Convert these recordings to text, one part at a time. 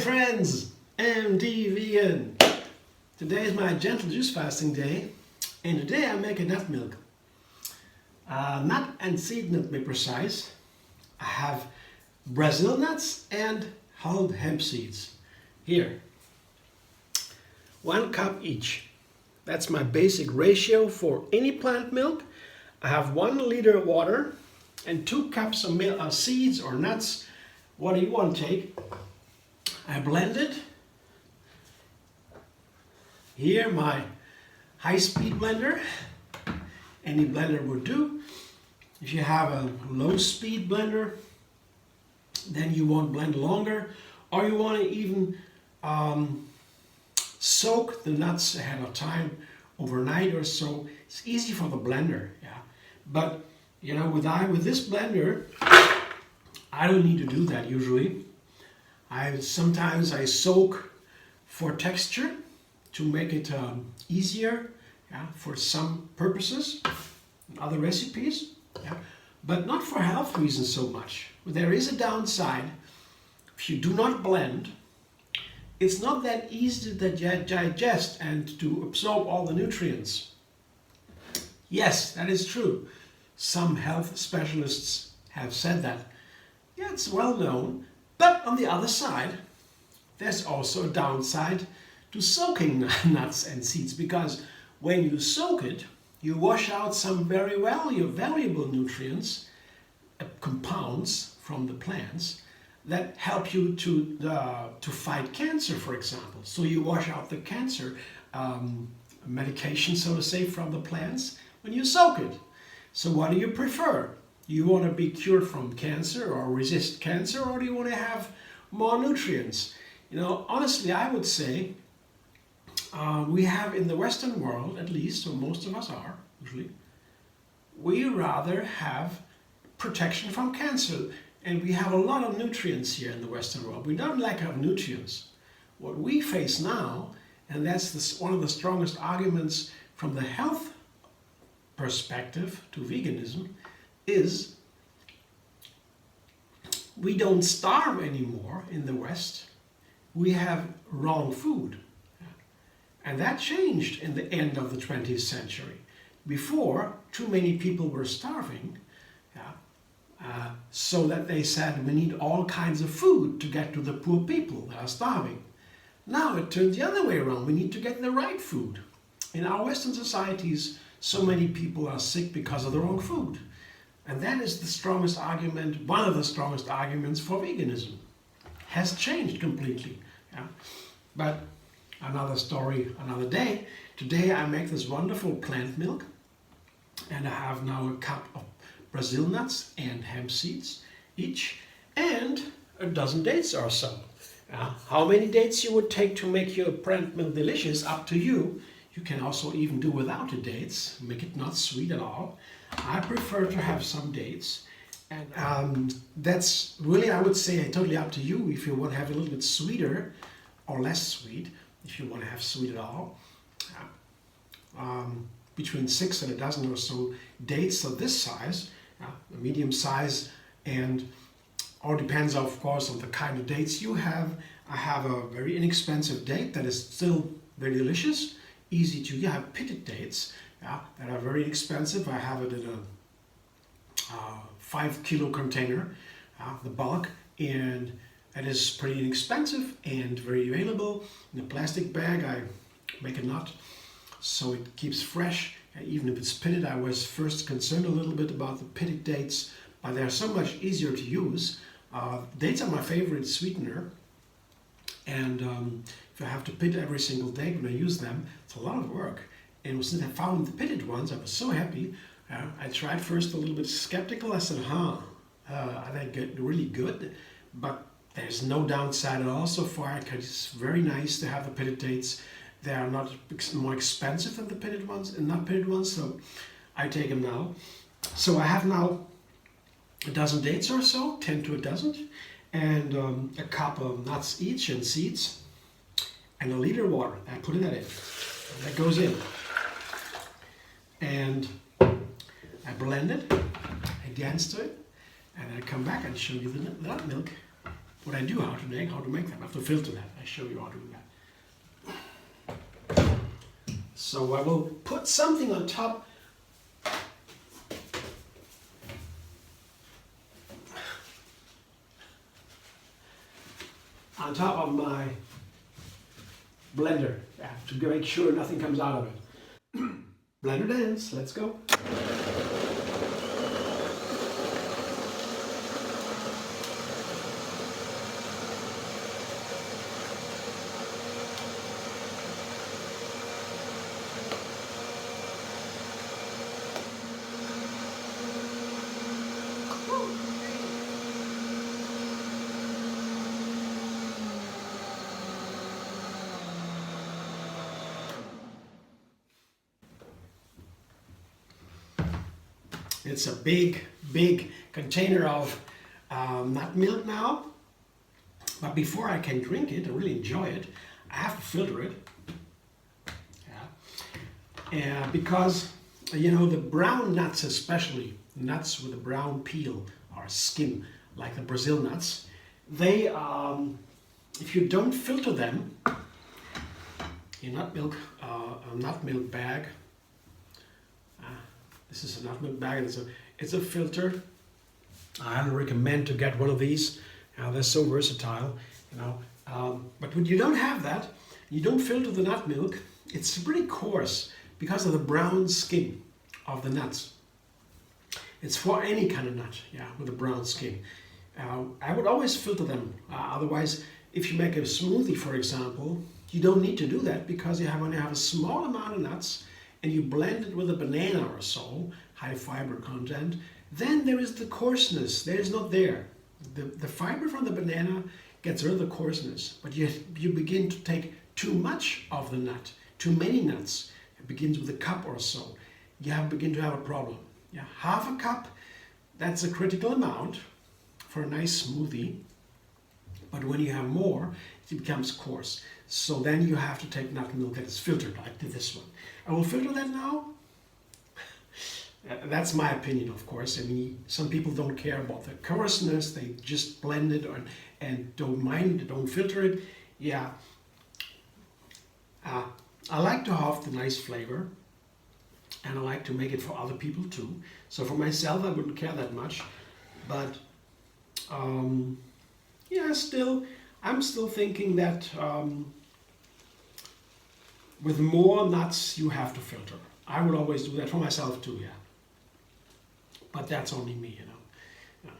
friends, MD Vegan. Today is my gentle juice fasting day, and today I make a nut milk. Nut and seed milk to be precise. I have Brazil nuts and hulled hemp seeds. Here, 1 cup each. That's my basic ratio for any plant milk. I have 1 liter of water and 2 cups of seeds or nuts. What do you want to take? I blend it. Here my high-speed blender. Any blender would do. If you have a low-speed blender, then you won't blend longer, or you want to even soak the nuts ahead of time, overnight or so. It's easy for the blender, yeah. But you know, with this blender, I don't need to do that usually. Sometimes I soak for texture to make it easier, yeah, for some purposes, other recipes, yeah, but not for health reasons so much. There is a downside. If you do not blend, it's not that easy to digest and to absorb all the nutrients. Yes, that is true. Some health specialists have said that. Yeah, it's well known. But on the other side, there's also a downside to soaking nuts and seeds, because when you soak it, you wash out some very valuable nutrients, compounds from the plants that help you to fight cancer, for example. So you wash out the cancer medication, so to say, from the plants when you soak it. So what do you prefer? You want to be cured from cancer or resist cancer, or do you want to have more nutrients? You know, honestly, I would say we have in the Western world, at least, or most of us are, usually, we rather have protection from cancer. And we have a lot of nutrients here in the Western world. We don't lack of nutrients. What we face now, and that's one of the strongest arguments from the health perspective to veganism, is we don't starve anymore in the West. We have wrong food. And that changed in the end of the 20th century. Before, too many people were starving, so that they said we need all kinds of food to get to the poor people that are starving. Now it turns the other way around. We need to get the right food. In our Western societies, so many people are sick because of the wrong food. And that is the strongest argument, one of the strongest arguments for veganism. Has changed completely. Yeah? But another story, another day. Today I make this wonderful plant milk, and I have now a cup of Brazil nuts and hemp seeds each, and a dozen dates or so. How many dates you would take to make your plant milk delicious, up to you. You can also even do without the dates, make it not sweet at all. I prefer to have some dates, and that's really, I would say, totally up to you if you want to have a little bit sweeter or less sweet, if you want to have sweet at all. Between 6 and a dozen or so dates of this size, a medium size, and all depends, of course, on the kind of dates you have. I have a very inexpensive date that is still very delicious, easy to. You have pitted dates, that are very expensive. I have it in a 5 kilo container, the bulk, and it is pretty inexpensive and very available. In a plastic bag, I make a nut so it keeps fresh. Even if it's pitted, I was first concerned a little bit about the pitted dates, but they're so much easier to use. Dates are my favorite sweetener, and if I have to pit every single day when I use them, it's a lot of work. And since I found the pitted ones, I was so happy. I tried first a little bit skeptical. I said, are they really good? But there's no downside at all so far. It's very nice to have the pitted dates. They are not more expensive than the pitted ones and not pitted ones, so I take them now. So I have now a dozen dates or so, 10 to a dozen, and a cup of nuts each and seeds, and a liter of water. I put that in. That goes in. And I blend it, I dance to it, and I come back and show you the nut milk. what I do, how to make them. I have to filter that. I show you how to do that. So I will put something on top. On top of my blender, to make sure nothing comes out of it. Blender dance, let's go. It's a big container of nut milk now. But before I can drink it and really enjoy it, I have to filter it. Yeah. Because, you know, the brown nuts, especially nuts with a brown peel or skin, like the Brazil nuts, they, if you don't filter them in a nut milk bag, this is a nut milk bag. It's a filter. I don't recommend to get one of these. They're so versatile, you know. But when you don't have that, you don't filter the nut milk. It's pretty coarse because of the brown skin of the nuts. It's for any kind of nut, with a brown skin. I would always filter them. Otherwise, if you make a smoothie, for example, you don't need to do that because you only have a small amount of nuts and you blend it with a banana or so, high fiber content, then there is the coarseness. There is not there. The fiber from the banana gets rid of the coarseness, but you begin to take too much of the nut, too many nuts. It begins with a cup or so. You begin to have a problem. Half a cup, that's a critical amount for a nice smoothie. But when you have more, it becomes coarse. So then you have to take nut milk that is filtered, like this one. I will filter that now. That's my opinion, of course. I mean, some people don't care about the coarseness. They just blend it and don't mind it, don't filter it. Yeah. I like to have the nice flavor. And I like to make it for other people too. So for myself, I wouldn't care that much. But I'm still thinking that with more nuts, you have to filter. I would always do that for myself too, But that's only me, you know.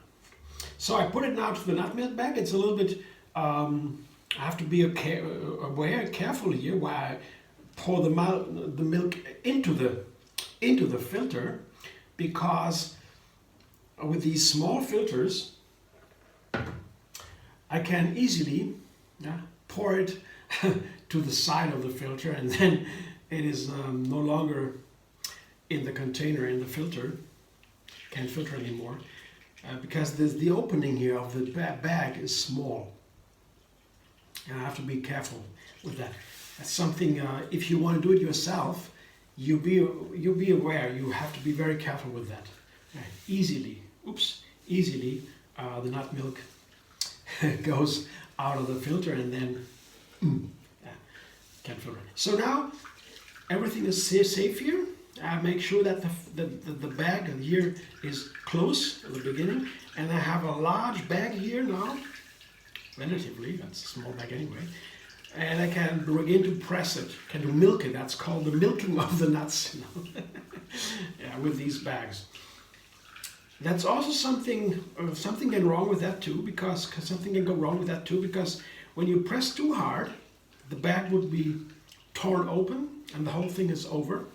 So I put it now to the nut milk bag. It's a little bit, I have to be careful here while I pour the milk into the filter, because with these small filters, I can easily pour it to the side of the filter, and then it is no longer in the container, in the filter. Can't filter anymore because the opening here of the bag is small, and I have to be careful with that. That's something, if you want to do it yourself, you'll be aware. You have to be very careful with that. Easily the nut milk goes out of the filter, and then can't filter. So now everything is safe here. Make sure that the bag here is close at the beginning, and I have a large bag here now, relatively, that's a small bag anyway, and I can begin to press it, can do milk it. That's called the milking of the nuts, you know? With these bags. That's also something can wrong with that too, because something can go wrong with that too, because when you press too hard, the bag would be torn open and the whole thing is over.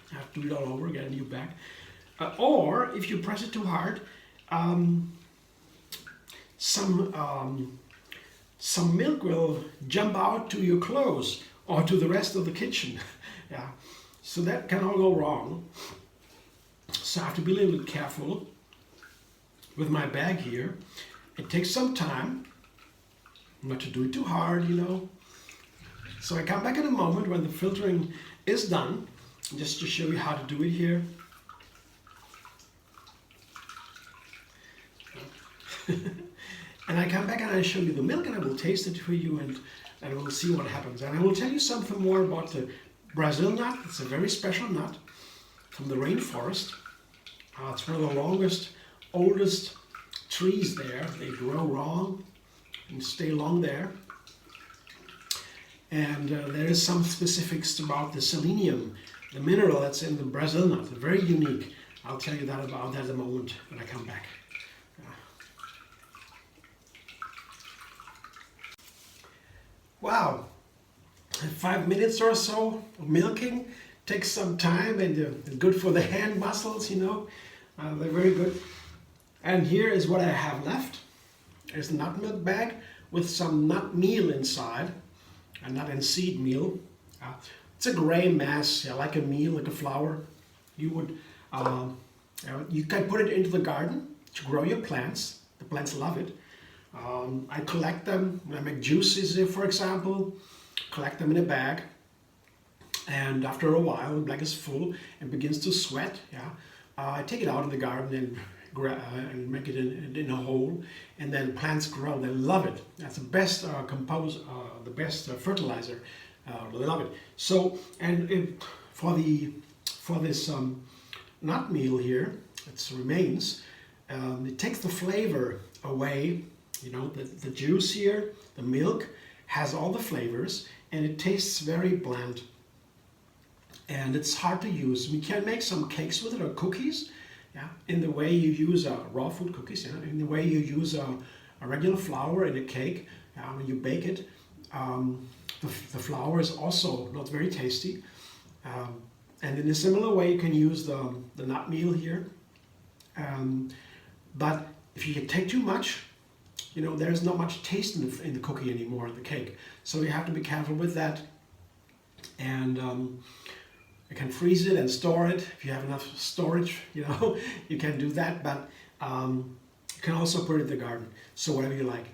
I have to do it all over, get a new bag. Or if you press it too hard, some milk will jump out to your clothes or to the rest of the kitchen. So that can all go wrong. So I have to be a little bit careful with my bag here. It takes some time not to do it too hard, you know. So I come back in a moment when the filtering is done, just to show you how to do it here. And I come back and I show you the milk and I will taste it for you and we'll see what happens. And I will tell you something more about the Brazil nut. It's a very special nut from the rainforest. It's one of the longest, oldest trees there. They grow long and stay long there. And there is some specifics about the selenium, the mineral that's in the Brazil nut. Very unique. I'll tell you about that in a moment when I come back. Wow, 5 minutes or so of milking takes some time and it's good for the hand muscles, you know. They're very good. And here is what I have left. There's a nut milk bag with some nut meal inside, a nut and seed meal. It's a gray mass, like a meal, like a flour. You would, you can put it into the garden to grow your plants. The plants love it. I collect them when I make juices, for example, collect them in a bag, and after a while the bag is full and begins to sweat. I take it out in the garden and make it in a hole, and then plants grow. They love it. That's the best the best fertilizer. They love it. So, and for this nut meal here, it remains. It takes the flavor away. You know, the juice here, the milk, has all the flavors and it tastes very bland. And it's hard to use. We can make some cakes with it or cookies, in the way you use raw food cookies, in the way you use a regular flour in a cake. When you bake it, the flour is also not very tasty. And in a similar way, you can use the nut meal here. But if you take too much, you know, there's not much taste in the cookie anymore, the cake. So you have to be careful with that. And you can freeze it and store it. If you have enough storage, you know, you can do that. But you can also put it in the garden. So whatever you like.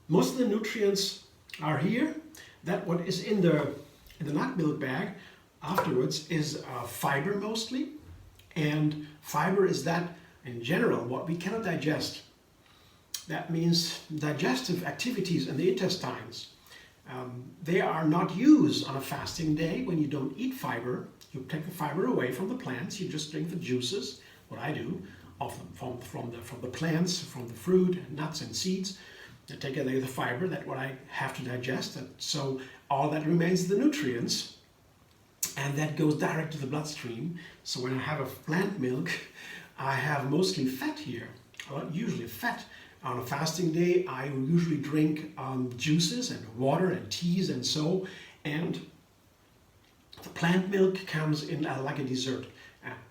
Most of the nutrients are here. That what is in the nut milk bag afterwards is fiber mostly. And fiber is that, in general, what we cannot digest. That means digestive activities in the intestines. They are not used on a fasting day when you don't eat fiber. You take the fiber away from the plants. You just drink the juices, what I do, from the plants, from the fruit, nuts and seeds. I take away the fiber, that's what I have to digest. And so all that remains is the nutrients. And that goes direct to the bloodstream. So when I have a plant milk, I have mostly fat here, usually fat. On a fasting day, I usually drink juices and water and teas and so. And the plant milk comes in like a dessert.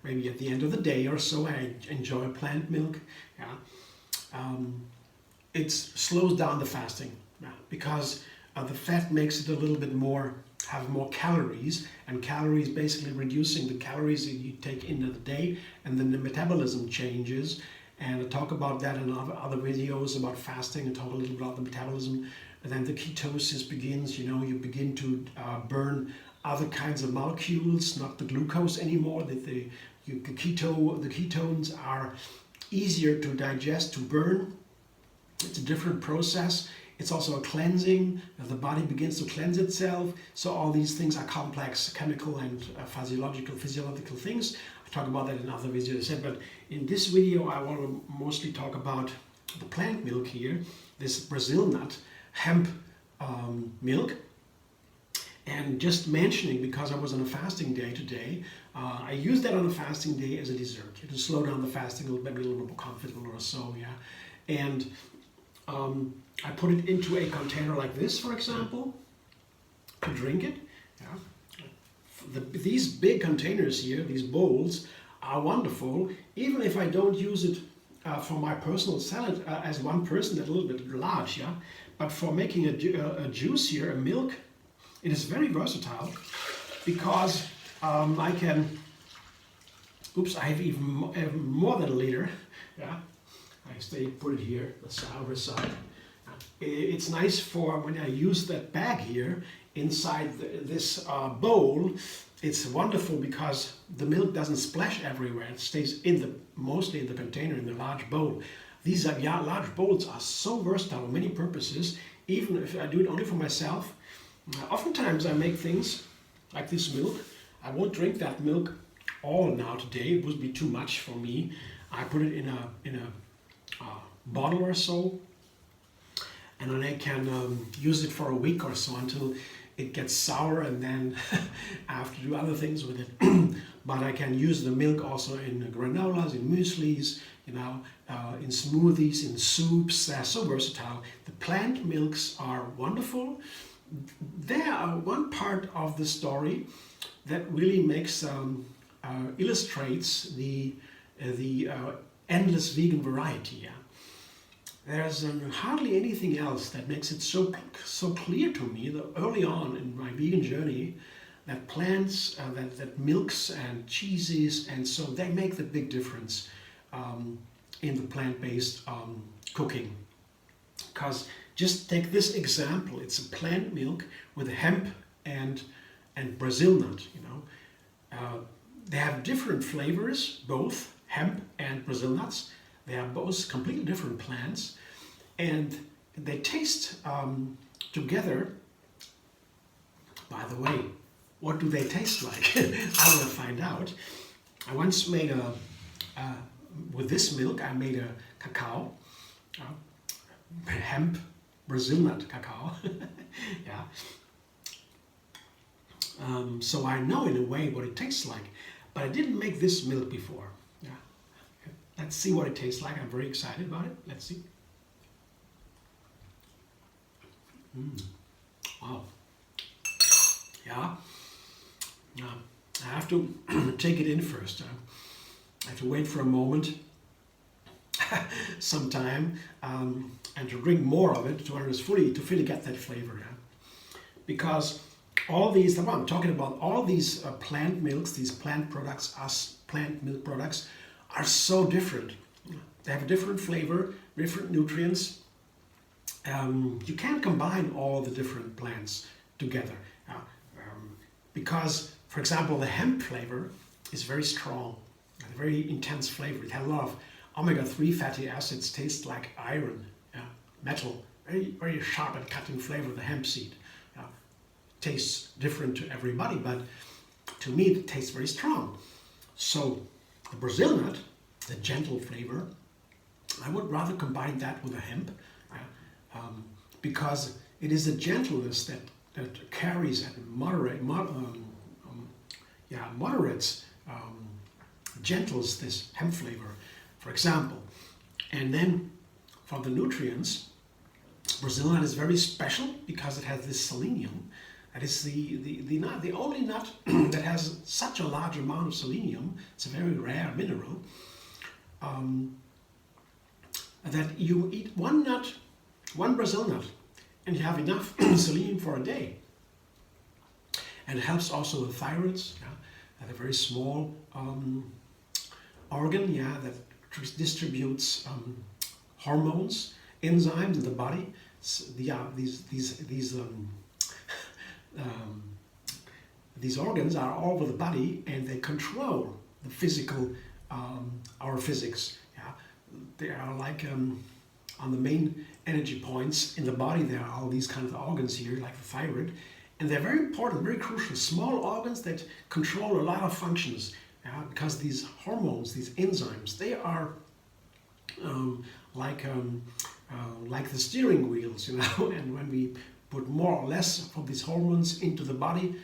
Maybe at the end of the day or so, I enjoy plant milk. It slows down the fasting because the fat makes it a little bit more, have more calories, and calories basically reducing the calories that you take into the day, and then the metabolism changes. And I talk about that in other videos about fasting and talk a little about the metabolism. And then the ketosis begins, you know, you begin to burn other kinds of molecules, not the glucose anymore. The ketones are easier to digest, to burn. It's a different process. It's also a cleansing. The body begins to cleanse itself. So all these things are complex chemical and physiological things. I talk about that in other videos, I said, but in this video I want to mostly talk about the plant milk here, this Brazil nut, hemp milk. And just mentioning, because I was on a fasting day today, I use that on a fasting day as a dessert to slow down the fasting a little bit, be a little more comfortable or so, And I put it into a container like this, for example, to drink it. These big containers here, these bowls, are wonderful. Even if I don't use it for my personal salad as one person, that's a little bit large, But for making a juice here, a milk, it is very versatile because I can. Oops, I have even more than a liter. Put it here, the other side. It's nice for when I use that bag here inside this bowl. it's wonderful because the milk doesn't splash everywhere. It stays mostly in the container, in the large bowl. These large bowls are so versatile for many purposes, even if I do it only for myself. Oftentimes I make things like this milk. I won't drink that milk all now today. It would be too much for me. I put it in a bottle or so, and then I can use it for a week or so until it gets sour, and then I have to do other things with it. But I can use the milk also in granolas, in mueslis, in smoothies, in soups. They're so versatile. The plant milks are wonderful. They are one part of the story that really makes illustrates the endless vegan variety. Yeah? There's hardly anything else that makes it so clear to me that early on in my vegan journey that plants, that milks and cheeses, and so they make the big difference in the plant-based cooking. Because just take this example: it's a plant milk with hemp and Brazil nut. They have different flavors, both hemp and Brazil nuts. They are both completely different plants, and they taste together. By the way, what do they taste like? I will find out. I once made with this milk, I made a cacao, hemp Brazil nut cacao. Yeah. So I know in a way what it tastes like, but I didn't make this milk before. Yeah. Let's see what it tastes like. I'm very excited about it. Let's see. Wow. Yeah. I have to take it in first. I have to wait for a moment, some time, and to drink more of it to fully get that flavor. Yeah? Because all these, what I'm talking about, all these plant milks, these plant products, plant milk products, are so different. They have a different flavor, different nutrients. You can't combine all the different plants together because, for example, the hemp flavor is very strong, a very intense flavor. It has a lot of omega-3 fatty acids, tastes like iron, metal, very, very sharp and cutting flavor of the hemp seed. Tastes different to everybody, but to me it tastes very strong. So the Brazil nut, the gentle flavor, I would rather combine that with the hemp because it is the gentleness that carries and moderates, gentles this hemp flavor, for example. And then for the nutrients, Brazil nut is very special because it has this selenium. That is the only nut that has such a large amount of selenium. It's a very rare mineral. That you eat one nut, one Brazil nut, and you have enough selenium for a day. And it helps also the thyroids, a very small organ, that distributes hormones, enzymes in the body. These organs are all over the body, and they control the physical, our physics. They are like on the main energy points in the body. There are all these kinds of organs here, like the thyroid, and they're very important, very crucial, small organs that control a lot of functions. Because these hormones, these enzymes, they are like the steering wheels, And when we put more or less of these hormones into the body,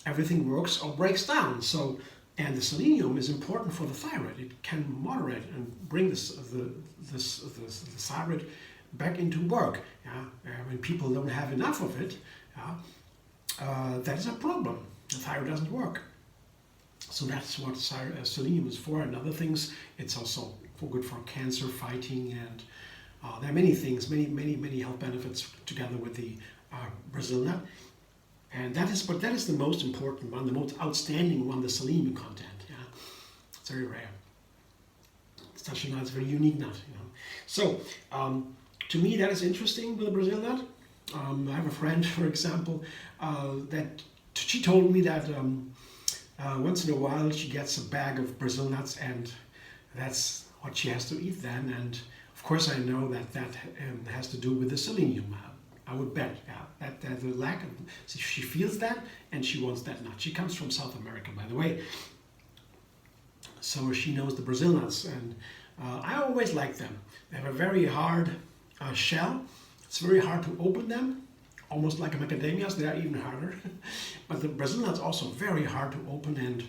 everything works or breaks down. So, and the selenium is important for the thyroid. It can moderate and bring the thyroid back into work. When people don't have enough of it, that is a problem. The thyroid doesn't work. So that's what selenium is for, and other things. It's also good for cancer fighting, and there are many things, many health benefits together with the Brazil nut. And that is the most important one, the most outstanding one, the selenium content. It's very rare. It's such a nut, it's a very unique nut. So to me, that is interesting with the Brazil nut. I have a friend, for example, that she told me that once in a while she gets a bag of Brazil nuts, and that's what she has to eat then. And of course I know that has to do with the selenium. I would bet, yeah, that the lack of, she feels that and she wants that nut. She comes from South America, by the way, so she knows the Brazil nuts, and I always like them. They have a very hard shell. It's very hard to open them, almost like macadamias. They are even harder. But the Brazil nuts also very hard to open, and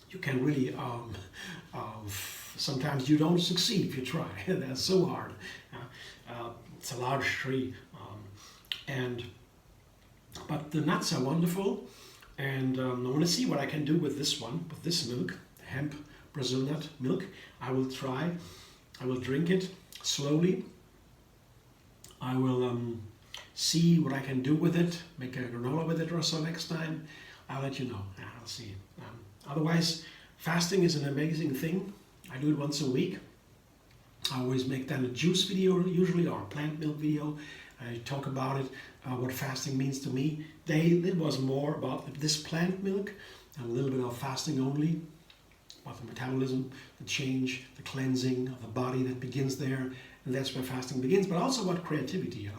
you can really sometimes you don't succeed if you try. They're so hard. It's a large tree, but the nuts are wonderful, and I want to see what I can do with this one, with this milk, hemp Brazil nut milk. I will try. I will drink it slowly. I will see what I can do with it, make a granola with it or so next time. I'll let you know. I'll see. Otherwise, fasting is an amazing thing. I do it once a week. I always make then a juice video usually, or a plant milk video. I talk about it, what fasting means to me. It was more about this plant milk, and a little bit of fasting only, about the metabolism, the change, the cleansing of the body that begins there. And that's where fasting begins, but also about creativity,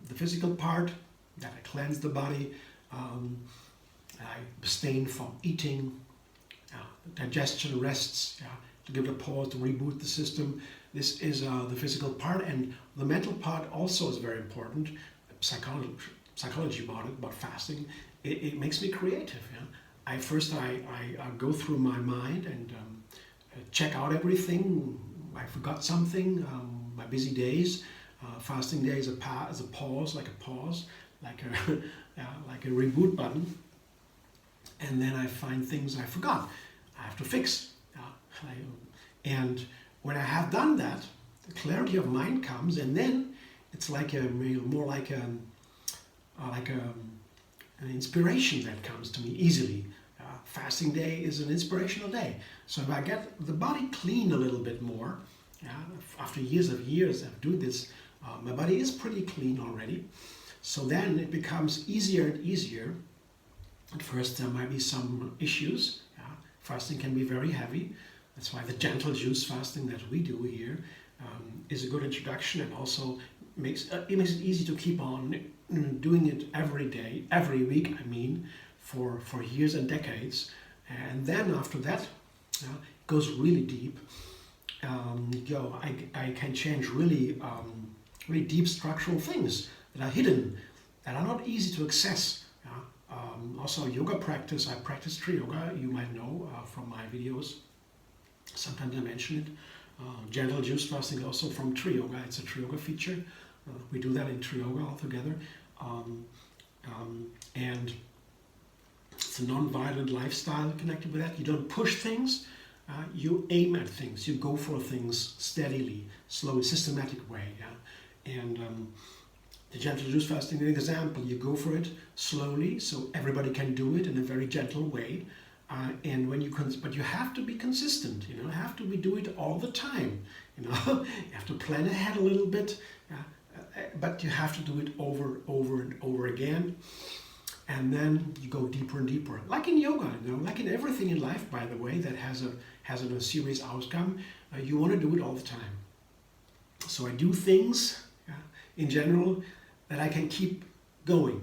the physical part, that I cleanse the body, I abstain from eating, digestion rests, to give it a pause, to reboot the system. This is the physical part, and the mental part also is very important. Psychology about fasting, it makes me creative. I go through my mind and check out everything. I forgot something, my busy days. Fasting day is a pause, like a reboot button. And then I find things I forgot. I have to fix. And when I have done that, the clarity of mind comes, and then it's like more like an inspiration that comes to me easily. Fasting day is an inspirational day. So if I get the body clean a little bit more, after years of doing this, my body is pretty clean already. So then it becomes easier and easier. At first there might be some issues. Fasting can be very heavy. That's why the gentle juice fasting that we do here is a good introduction, and also makes it easy to keep on doing it every day, every week, for years and decades. And then after that, it goes really deep. I can change really deep structural things that are hidden, that are not easy to access. Also yoga practice, I practice tree yoga, you might know from my videos. Sometimes I mention it. Gentle juice fasting also from tree yoga. It's a tree yoga feature. We do that in tree yoga altogether. And it's a non-violent lifestyle connected with that. You don't push things. You aim at things. You go for things steadily, slowly, systematic way. And the gentle juice fasting, an example, you go for it slowly, so everybody can do it in a very gentle way. And but you have to be consistent. Do it all the time. You have to plan ahead a little bit, but you have to do it over and over again. And then you go deeper and deeper, like in yoga, like in everything in life, by the way, that has a serious outcome. You want to do it all the time. So I do things in general that I can keep going.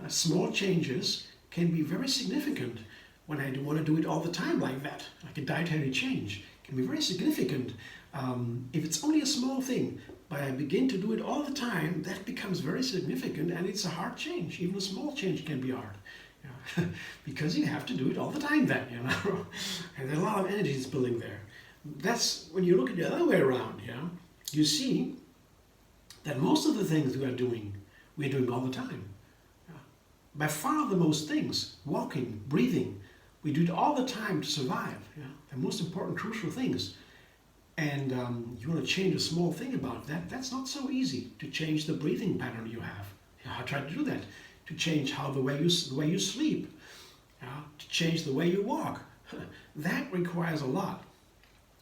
Small changes can be very significant when I want to do it all the time like that, like a dietary change. It can be very significant. If it's only a small thing, but I begin to do it all the time, that becomes very significant, and it's a hard change. Even a small change can be hard, because you have to do it all the time then, and there's a lot of energy is building there. That's when you look at the other way around, you see that most of the things we're doing all the time. By far the most things, walking, breathing, we do it all the time to survive. The most important, crucial things. And you want to change a small thing about that, that's not so easy. To change the breathing pattern you have. I try to do that. To change the way you sleep. To change the way you walk. That requires a lot.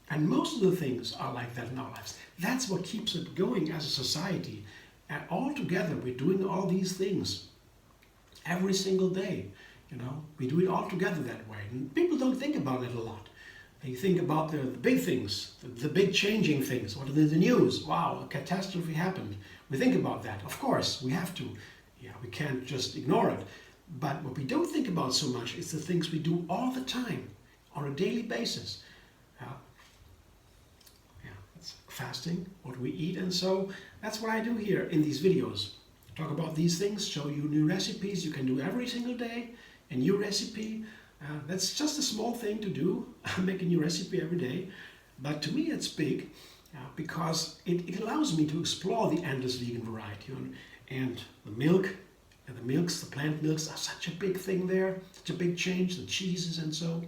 And most of the things are like that in our lives. That's what keeps it going as a society. And all together we're doing all these things. every single day. You know, we do it all together that way. And people don't think about it a lot. They think about the big things, the big changing things. What are the news? Wow, a catastrophe happened. We think about that. Of course, we have to. Yeah, we can't just ignore it. But what we don't think about so much is the things we do all the time, on a daily basis. It's fasting, what we eat, and so that's what I do here in these videos. Talk about these things, show you new recipes you can do every single day, a new recipe. That's just a small thing to do, make a new recipe every day. But to me it's big because it allows me to explore the endless vegan variety. And the milk, and the plant milks are such a big thing there, such a big change, the cheeses and so.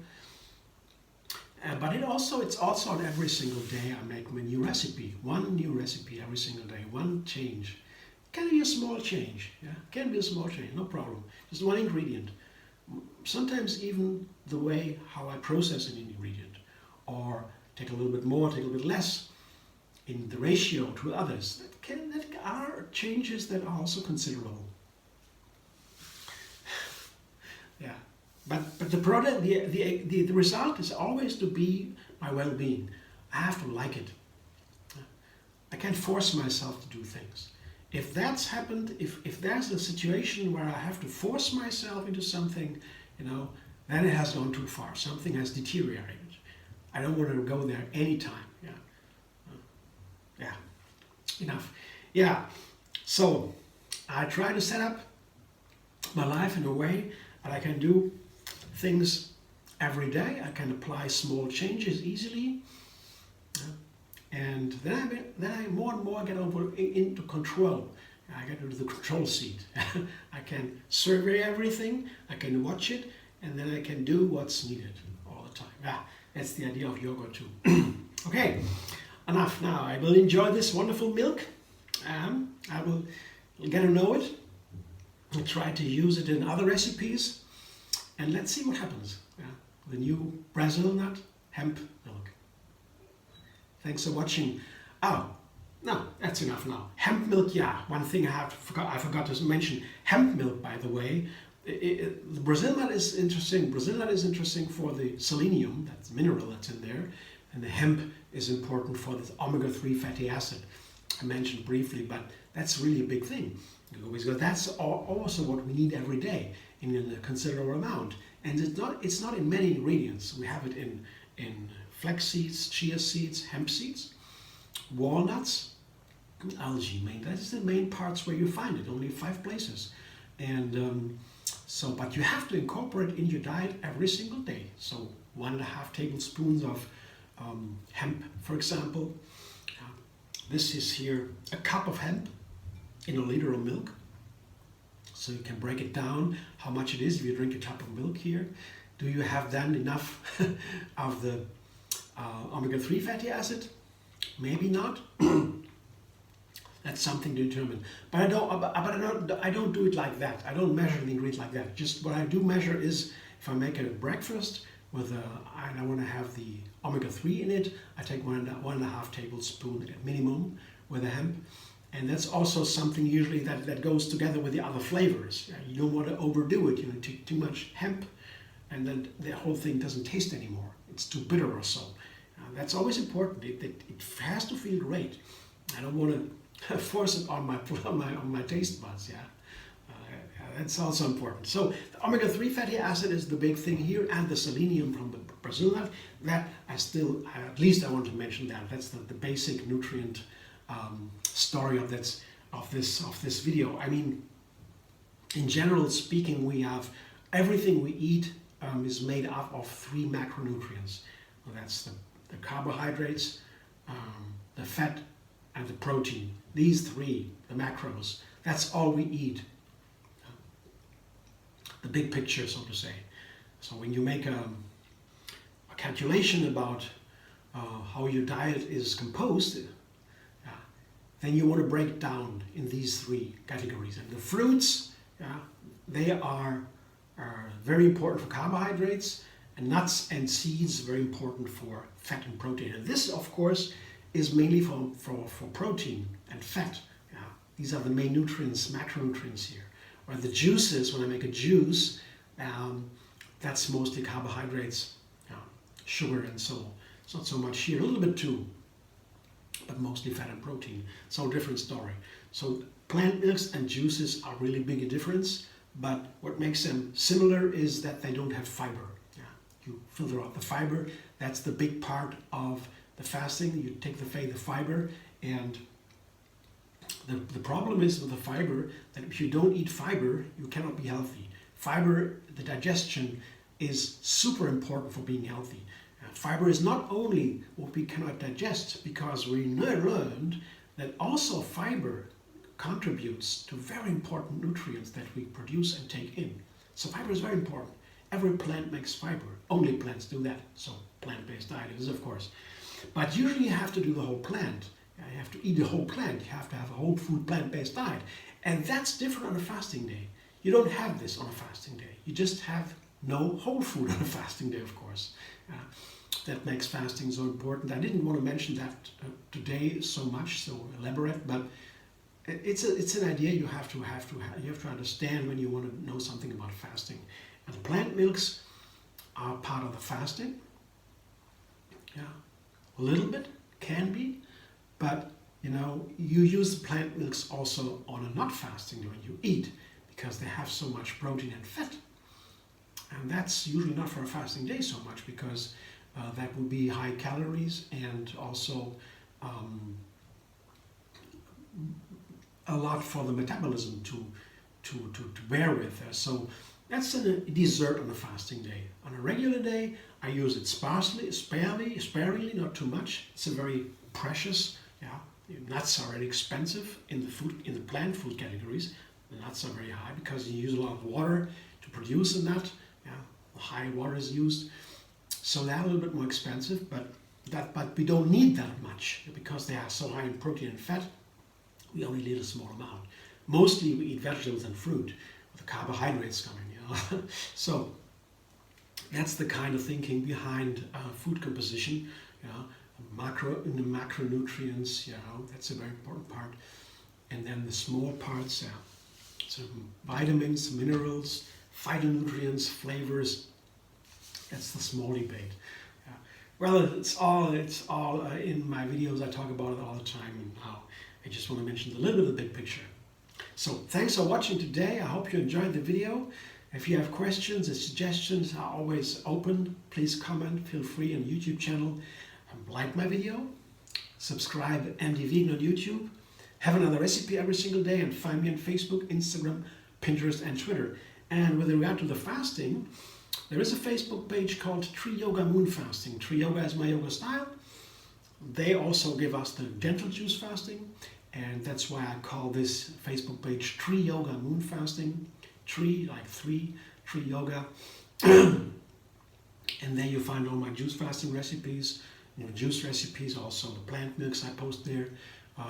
But it's also on every single day I make a new recipe, one new recipe every single day, one change. Can be a small change, can be a small change, no problem. Just one ingredient. Sometimes even the way how I process an ingredient, or take a little bit more, take a little bit less in the ratio to others. That are changes that are also considerable. Yeah, but the product, the result is always to be my well-being. I have to like it. I can't force myself to do things. If that's happened, if there's a situation where I have to force myself into something, then it has gone too far. Something has deteriorated. I don't want to go there anytime. Enough. So I try to set up my life in a way that I can do things every day. I can apply small changes easily. And then I more and more get into control. I get into the control seat. I can survey everything, I can watch it, and then I can do what's needed all the time. That's the idea of yoga too. Okay, enough now. I will enjoy this wonderful milk. I will get to know it. I'll try to use it in other recipes. And let's see what happens. The new Brazil nut hemp milk. Thanks for watching. Oh, no, that's enough now. Hemp milk, one thing I forgot to mention. Hemp milk, by the way, the Brazil nut is interesting. Brazil nut is interesting for the selenium, that's the mineral that's in there, and the hemp is important for the omega-3 fatty acid. I mentioned briefly, but that's really a big thing. Because that's also what we need every day in a considerable amount. And it's not in many ingredients. We have it in flax seeds, chia seeds, hemp seeds, walnuts, and algae. That's the main parts where you find it, only 5 places. And but you have to incorporate it in your diet every single day. So 1.5 tablespoons of hemp, for example. This is here a cup of hemp in a liter of milk. So you can break it down how much it is if you drink a cup of milk here. Do you have then enough of the omega-3 fatty acid? Maybe not. That's something to determine. But I don't do it like that. I don't measure the ingredient like that. Just what I do measure is if I make a breakfast with and I want to have the omega-3 in it, I take 1.5 tablespoons at minimum with the hemp. And that's also something usually that goes together with the other flavors. You don't want to overdo it. Take too much hemp, and then the whole thing doesn't taste anymore. It's too bitter or so. That's always important. It has to feel great. I don't want to force it on my taste buds. That's also important. So the omega-3 fatty acid is the big thing here, and the selenium from the Brazil nut. That at least I want to mention that. That's the basic nutrient story of this video. I mean, in general speaking, we have everything we eat is made up of 3 macronutrients. Well, that's the carbohydrates, the fat, and the protein. These 3, the macros. That's all we eat. The big picture, so to say. So when you make a calculation about how your diet is composed, then you want to break it down in these 3 categories. And the fruits, they are very important for carbohydrates, and nuts and seeds very important for fat and protein. And this, of course, is mainly for protein and fat. These are the main nutrients, macronutrients here. Or the juices, when I make a juice, that's mostly carbohydrates, sugar and so on. It's not so much here, a little bit too, but mostly fat and protein. So different story. So plant milks and juices are really big a difference, but what makes them similar is that they don't have fiber. You filter out the fiber. That's the big part of the fasting. You take the fiber, and the problem is with the fiber that if you don't eat fiber, you cannot be healthy. Fiber, the digestion, is super important for being healthy. Fiber is not only what we cannot digest, because we learned that also fiber contributes to very important nutrients that we produce and take in. So fiber is very important. Every plant makes fiber. Only plants do that. So plant-based diet is, of course. But usually you have to do the whole plant. You have to eat the whole plant. You have to have a whole food plant-based diet. And that's different on a fasting day. You don't have this on a fasting day. You just have no whole food on a fasting day, of course. That makes fasting so important. I didn't want to mention that today so much, so elaborate, but it's an idea you have to understand when you want to know something about fasting. And plant milks are part of the fasting. A little bit can be, but you use the plant milks also on a not fasting day when you eat, because they have so much protein and fat. And that's usually not for a fasting day so much, because that would be high calories and also a lot for the metabolism to bear with. So that's a dessert on a fasting day. On a regular day, I use it sparingly, not too much. It's a very precious. Nuts are very expensive in the plant food categories. The nuts are very high because you use a lot of water to produce a nut. High water is used, so they're a little bit more expensive. But we don't need that much because they are so high in protein and fat. We only need a small amount. Mostly we eat vegetables and fruit with the carbohydrates coming. So that's the kind of thinking behind food composition. The macronutrients. That's a very important part. And then the small parts. So vitamins, minerals, phytonutrients, flavors. That's the small debate. Well, it's all in my videos. I talk about it all the time, and now I just want to mention a little bit of the big picture. So thanks for watching today. I hope you enjoyed the video. If you have questions or suggestions, are always open. Please comment. Feel free on the YouTube channel. Like my video. Subscribe MD Vegan on YouTube. Have another recipe every single day, and find me on Facebook, Instagram, Pinterest, and Twitter. And with regard to the fasting, there is a Facebook page called Tree Yoga Moon Fasting. Tree Yoga is my yoga style. They also give us the Gentle Juicefasting, and that's why I call this Facebook page Tree Yoga Moon Fasting. Tree, like three, Tree Yoga. And there you find all my juice fasting recipes, juice recipes, also the plant milks I post there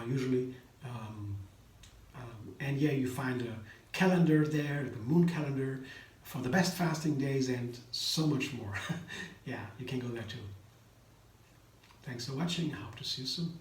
usually. And yeah, you find a calendar there, the moon calendar for the best fasting days, and so much more. Yeah, you can go there too. Thanks for watching. I hope to see you soon.